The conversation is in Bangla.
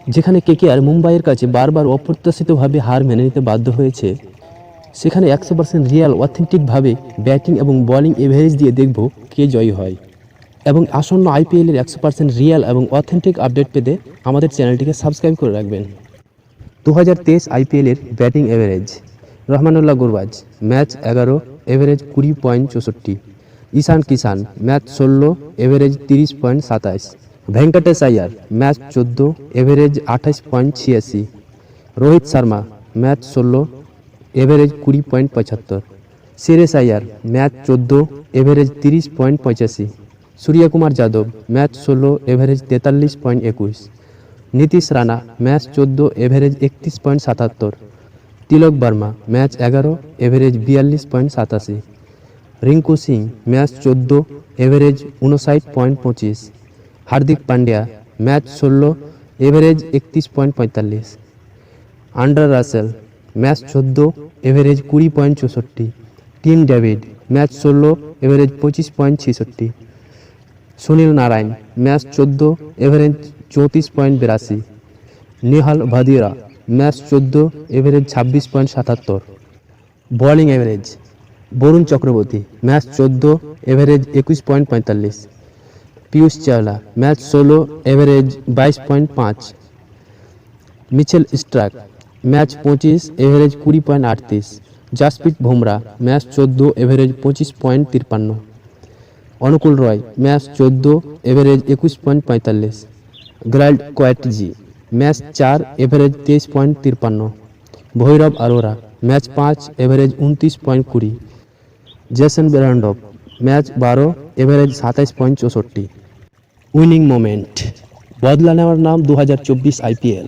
যেখানে কেকেআর মুম্বাইয়ের কাছে বারবার অপ্রত্যাশিতভাবে হার মেনে নিতে বাধ্য হয়েছে, সেখানে 100% রিয়াল অথেন্টিকভাবে ব্যাটিং এবং বোলিং এভারেজ দিয়ে দেখব কে জয়ী হয়। এবং আসন্ন আইপিএলের 100% রিয়াল এবং অথেন্টিক আপডেট পেতে আমাদের চ্যানেলটিকে সাবস্ক্রাইব করে রাখবেন। 2023 আইপিএলের batting average: Rahmanullah Gurbaz, match 11, average 20.64। Ishan Kishan, match 16, average 30.27। Venkatesh Iyer, match 14, average 28.86। Rohit Sharma, match 16, average 20.75। Shreyas Iyer, match 14, average 30.85। Suryakumar Yadav, match 16, average 43.21। Nitish Rana, match 14, average 31.77। Tilak Varma, match 11, average 42.87। Rinku Singh, match 14, average 59.25। Hardik Pandya, match 16, average 31.45। Andre Russell, match 14, average 20.64। Tim David, match 16, average 25.66। Sunil Narine, match 14, average 34.82। Nehal Wadhera, match 14, average 26.77। Bowling average: Varun Chakravarthy, match 14, average 21.45। Piyush Chawla, match 16, average 22.5। Mitchell Starc, match 25, average 20.38। Jasprit Bumrah, match 14, average 25.53। Anukul Roy, match 14, average 21.45। Gerald Coetzee, match 4, average 23.53। ভৈরব Arora, match 5, average 29.20। Jason Behrendorff, match 12, average 27.64। Winning moment: বদলা নেওয়ার নাম 2024 আইপিএল।